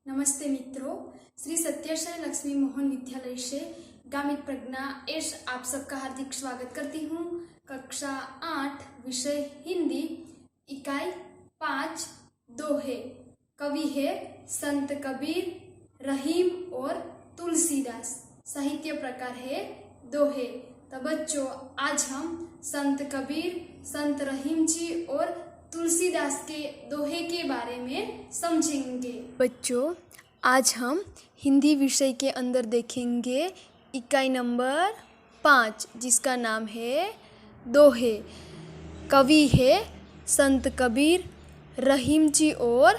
नमस्ते मित्रों, श्री सत्यसाई लक्ष्मी मोहन विद्यालय से गामित प्रज्ञा एस आप सबका हार्दिक स्वागत करती हूँ। कक्षा 8 विषय हिंदी, इकाई 5 दोहे। कवि है संत कबीर, रहीम और तुलसीदास। साहित्य प्रकार है दोहे। तो बच्चों, आज हम संत कबीर, संत रहीम जी और तुलसीदास के दोहे के बारे में समझेंगे। बच्चों, आज हम हिंदी विषय के अंदर देखेंगे इकाई नंबर 5, जिसका नाम है दोहे। कवि है संत कबीर, रहीम जी और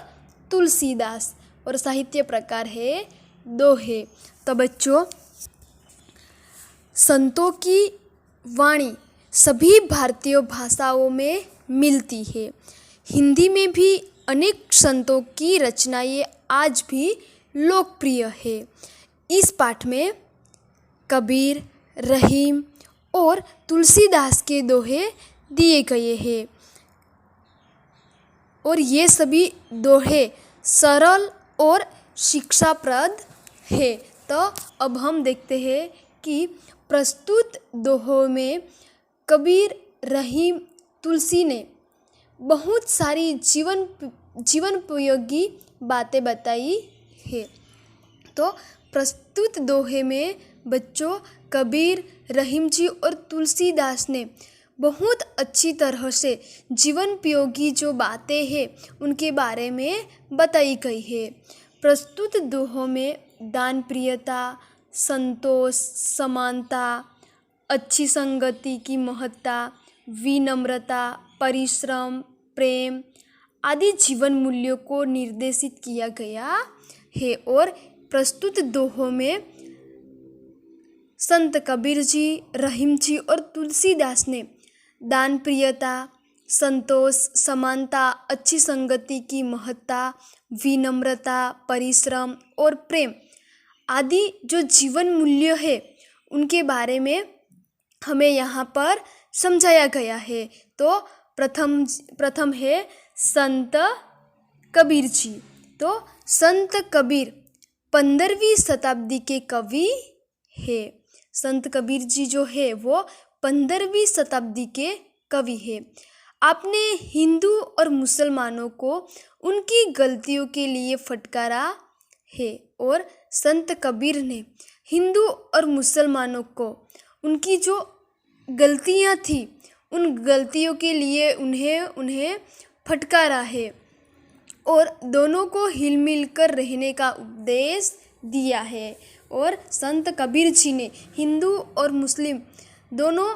तुलसीदास और साहित्य प्रकार है दोहे। तो बच्चों, संतों की वाणी सभी भारतीय भाषाओं में मिलती है। हिंदी में भी अनेक संतों की रचनाएं आज भी लोकप्रिय है। इस पाठ में कबीर, रहीम और तुलसीदास के दोहे दिए गए हैं और ये सभी दोहे सरल और शिक्षाप्रद है। तो अब हम देखते हैं कि प्रस्तुत दोहों में कबीर, रहीम, तुलसी ने बहुत सारी जीवनोपयोगी बातें बताई है। तो प्रस्तुत दोहे में बच्चों कबीर, रहीम जी और तुलसीदास ने बहुत अच्छी तरह से जीवनोपयोगी जो बातें हैं उनके बारे में बताई गई है। प्रस्तुत दोहों में दान प्रियता, संतोष, समानता, अच्छी संगति की महत्ता, विनम्रता, परिश्रम, प्रेम आदि जीवन मूल्यों को निर्देशित किया गया है। और प्रस्तुत दोहों में संत कबीर जी, रहीम जी और तुलसीदास ने दान प्रियता, संतोष, समानता, अच्छी संगति की महत्ता, विनम्रता, परिश्रम और प्रेम आदि जो जीवन मूल्य है उनके बारे में हमें यहाँ पर समझाया गया है। तो प्रथम है संत कबीर जी। तो संत कबीर 15वीं शताब्दी के कवि है। संत कबीर जी जो है वो 15वीं शताब्दी के कवि है। आपने हिंदू और मुसलमानों को उनकी गलतियों के लिए फटकारा है और संत कबीर ने हिंदू और मुसलमानों को उनकी जो गलतियां थी उन गलतियों के लिए उन्हें फटकारा है और दोनों को हिल मिल कर रहने का उपदेश दिया है। और संत कबीर जी ने हिंदू और मुस्लिम दोनों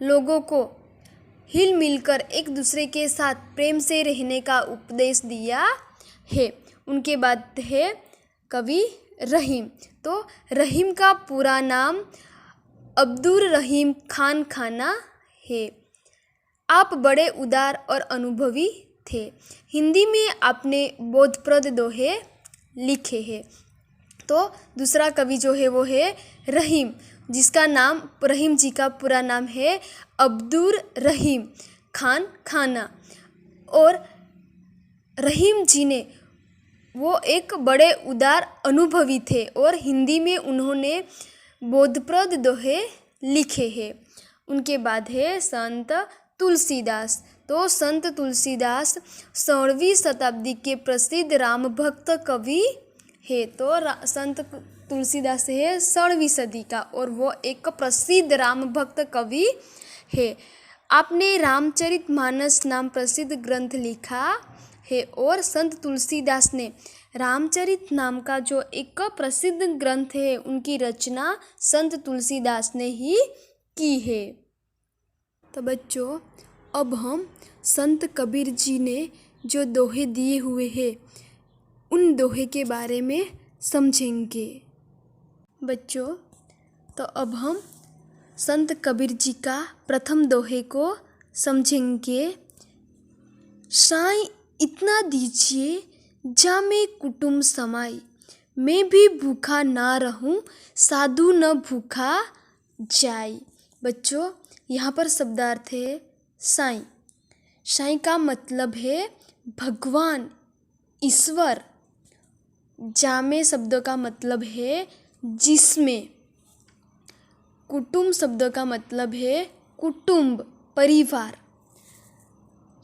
लोगों को हिल मिलकर एक दूसरे के साथ प्रेम से रहने का उपदेश दिया है। उनके बाद है कवि रहीम। तो रहीम का पूरा नाम अब्दुल रहीम खान खाना है। आप बड़े उदार और अनुभवी थे। हिंदी में आपने बोधप्रद दोहे लिखे हैं। तो दूसरा कवि जो है वो है रहीम, जिसका नाम रहीम जी का पूरा नाम है अब्दुल रहीम खान खाना। और रहीम जी ने वो एक बड़े उदार अनुभवी थे और हिंदी में उन्होंने बोधप्रद दोहे लिखे हैं। उनके बाद है संत तुलसीदास। तो संत तुलसीदास 16वीं शताब्दी के प्रसिद्ध राम भक्त कवि है। तो संत तुलसीदास है 16वीं सदी का और वो एक प्रसिद्ध राम भक्त कवि है। आपने रामचरितमानस नाम प्रसिद्ध ग्रंथ लिखा है और संत तुलसीदास ने रामचरित नाम का जो एक प्रसिद्ध ग्रंथ है उनकी रचना संत तुलसीदास ने ही की है। तो बच्चों, अब हम संत कबीर जी ने जो दोहे दिए हुए हैं उन दोहे के बारे में समझेंगे। बच्चों, तो अब हम संत कबीर जी का प्रथम दोहे को समझेंगे। साईं इतना दीजिए जामे कुटुम्ब समाई, मैं भी भूखा ना रहूं साधु न भूखा जाई। बच्चों, यहाँ पर शब्दार्थ है साईं। साईं का मतलब है भगवान, ईश्वर। जामे शब्द का मतलब है जिसमें। कुटुंब शब्द का मतलब है कुटुंब, परिवार।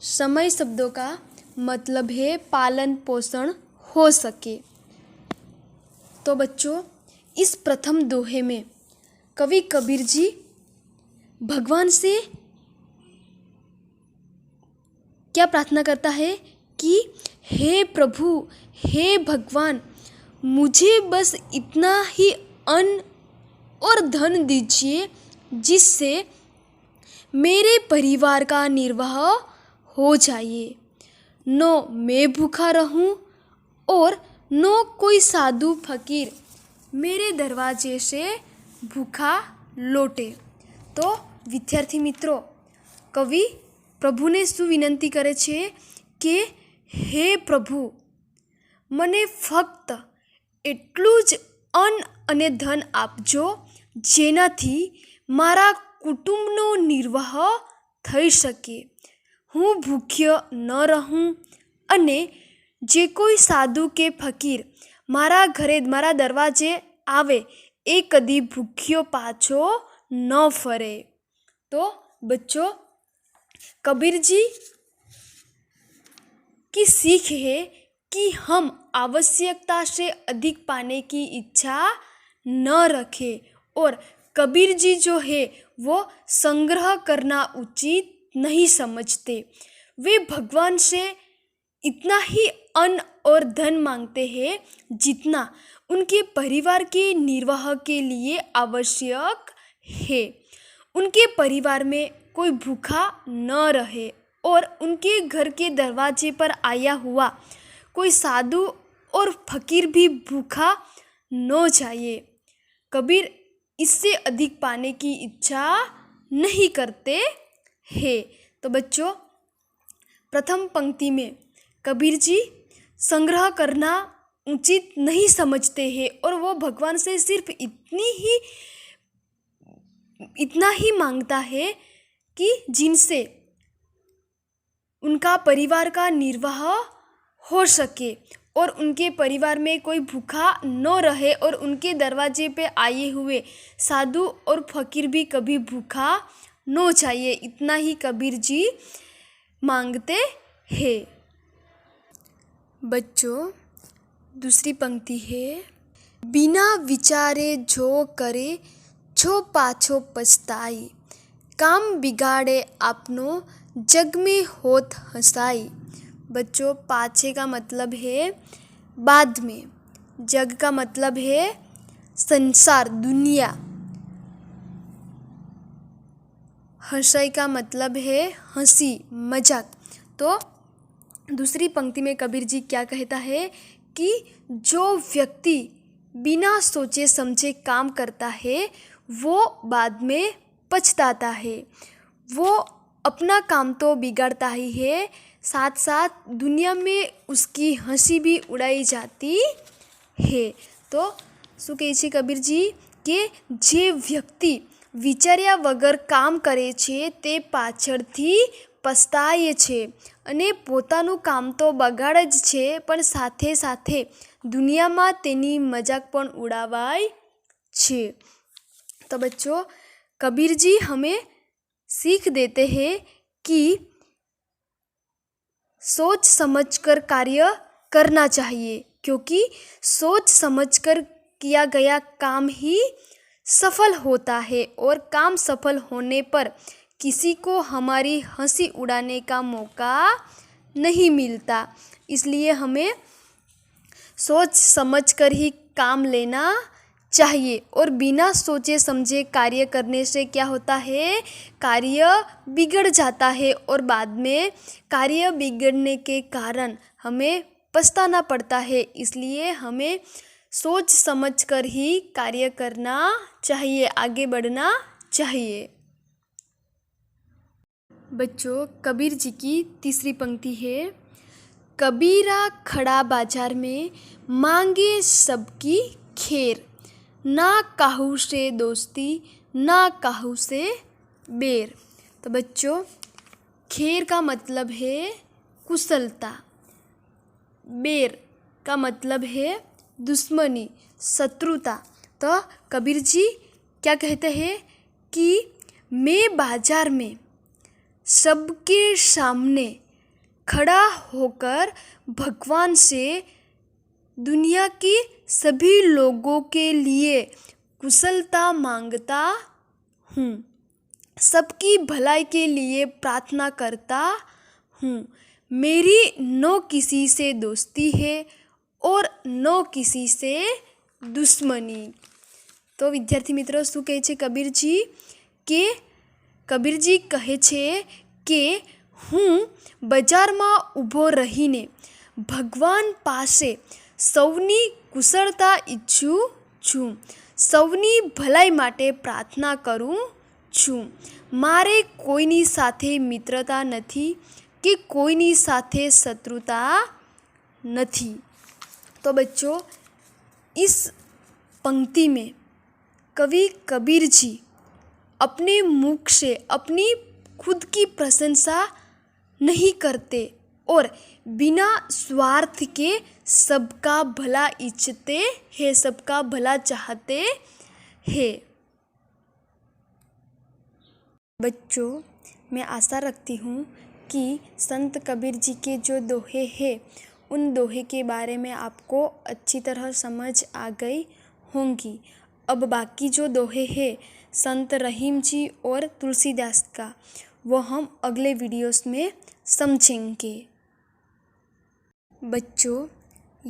समय शब्दों का मतलब है पालन पोषण हो सके। तो बच्चों, इस प्रथम दोहे में कवि कबीर जी भगवान से क्या प्रार्थना करता है कि हे प्रभु, हे भगवान, मुझे बस इतना ही अन्न और धन दीजिए जिससे मेरे परिवार का निर्वाह हो जाए। न मैं भूखा रहूं और न कोई साधु फकीर मेरे दरवाजे से भूखा लौटे। तो विद्यार्थी मित्रों, कवि પ્રભુને શું વિનંતી કરે છે કે હે પ્રભુ, મને ફક્ત એટલું જ અન્ન અને ધન આપજો જેનાથી મારા કુટુંબનો નિર્વાહ થઈ શકે, હું ભૂખ્ય ન રહું અને જે કોઈ સાધુ કે ફકીર મારા ઘરે મારા દરવાજે આવે એ કદી ભૂખ્યો પાછો ન ફરે। તો बच्चों, कबीर जी की सीख है कि हम आवश्यकता से अधिक पाने की इच्छा न रखें और कबीर जी जो है वो संग्रह करना उचित नहीं समझते। वे भगवान से इतना ही अन्न और धन मांगते हैं जितना उनके परिवार के निर्वाह के लिए आवश्यक है। उनके परिवार में कोई भूखा न रहे और उनके घर के दरवाजे पर आया हुआ कोई साधु और फकीर भी भूखा न जाए। कबीर इससे अधिक पाने की इच्छा नहीं करते हैं। तो बच्चों, प्रथम पंक्ति में कबीर जी संग्रह करना उचित नहीं समझते हैं और वो भगवान से सिर्फ इतना ही मांगता है कि जिनसे उनका परिवार का निर्वाह हो सके और उनके परिवार में कोई भूखा न रहे और उनके दरवाजे पे आए हुए साधु और फकीर भी कभी भूखा न चाहिए, इतना ही कबीर जी मांगते हैं। बच्चों, दूसरी पंक्ति है, बिना विचारे जो करे छो पाछो पछताई, काम बिगाड़े आपनो जग में होत हंसाई। बच्चों, पाछे का मतलब है बाद में, जग का मतलब है संसार, दुनिया, हंसाई का मतलब है हंसी, मजाक। तो दूसरी पंक्ति में कबीर जी क्या कहता है कि जो व्यक्ति बिना सोचे समझे काम करता है वो बाद में पछताता है। वो अपना काम तो बिगाड़ता ही है, साथ साथ दुनिया में उसकी हंसी भी उड़ाई जाती है। तो શું કહે છે કબીર जी કે જે વ્યક્તિ વિચાર્યા વગર કામ કરે છે તે પાછળથી પસ્તાય છે અને પોતાનું કામ તો બગાડે જ છે પણ સાથે સાથે દુનિયામાં તેની મજાક પણ ઉડાવાય છે। तो बच्चों, कबीर जी हमें सीख देते हैं कि सोच समझकर कार्य करना चाहिए, क्योंकि सोच समझकर किया गया काम ही सफल होता है और काम सफल होने पर किसी को हमारी हंसी उड़ाने का मौका नहीं मिलता। इसलिए हमें सोच समझकर ही काम लेना चाहिए और बिना सोचे समझे कार्य करने से क्या होता है, कार्य बिगड़ जाता है और बाद में कार्य बिगड़ने के कारण हमें पछताना पड़ता है। इसलिए हमें सोच समझकर ही कार्य करना चाहिए, आगे बढ़ना चाहिए। बच्चों, कबीर जी की तीसरी पंक्ति है, कबीरा खड़ा बाजार में मांगे सबकी खैर, ना काहू से दोस्ती ना काहू से बैर। तो बच्चों, खैर का मतलब है कुशलता, बैर का मतलब है दुश्मनी, शत्रुता। तो कबीर जी क्या कहते हैं कि मैं बाजार में सबके सामने खड़ा होकर भगवान से दुनिया के सभी लोगों के लिए कुशलता मांगता हूँ, सबकी भलाई के लिए प्रार्थना करता हूँ। मेरी न किसी से दोस्ती है और न किसी से दुश्मनी। તો વિદ્યાર્થી મિત્રો શું કહે છે કબીરજી કે કબીરજી કહે છે કે હું બજારમાં ઊભો રહીને ભગવાન પાસે સૌની કુશળતા ઈચ્છું છું, સૌની ભલાઈ માટે પ્રાર્થના કરું છું. મારે કોઈની સાથે મિત્રતા નથી કે કોઈની સાથે શત્રુતા નથી. तो बच्चों, इस पंक्ति में कवि कबीर जी अपने मुख से अपनी खुद की प्रशंसा नहीं करते और बिना स्वार्थ के सबका भला इच्छते हैं, सबका भला चाहते हैं. बच्चों, मैं आशा रखती हूँ कि संत कबीर जी के जो दोहे हैं उन दोहे के बारे में आपको अच्छी तरह समझ आ गई होंगी. अब बाकी जो दोहे हैं संत रहीम जी और तुलसीदास का, वो हम अगले वीडियोस में समझेंगे. बच्चों,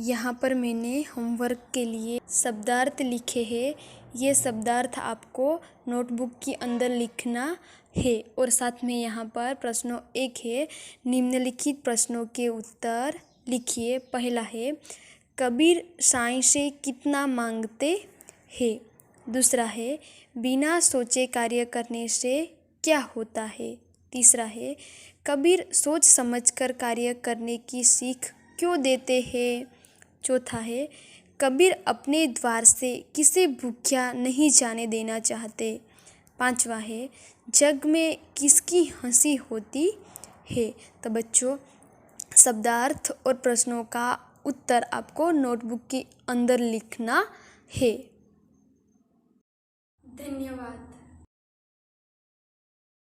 यहाँ पर मैंने होमवर्क के लिए शब्दार्थ लिखे हैं. ये शब्दार्थ आपको नोटबुक के अंदर लिखना है और साथ में यहाँ पर प्रश्नों एक है. निम्नलिखित प्रश्नों के उत्तर लिखिए. पहला है, कबीर साईं से कितना मांगते हैं. दूसरा है, बिना सोचे कार्य करने से क्या होता है. तीसरा है, कबीर सोच समझकर कार्य करने की सीख क्यों देते हैं. चौथा है, कबीर अपने द्वार से किसे भूख्या नहीं जाने देना चाहते. पांचवा है, जग में किसकी हंसी होती है. तो बच्चों, शब्दार्थ और प्रश्नों का उत्तर आपको नोटबुक के अंदर लिखना है. धन्यवाद.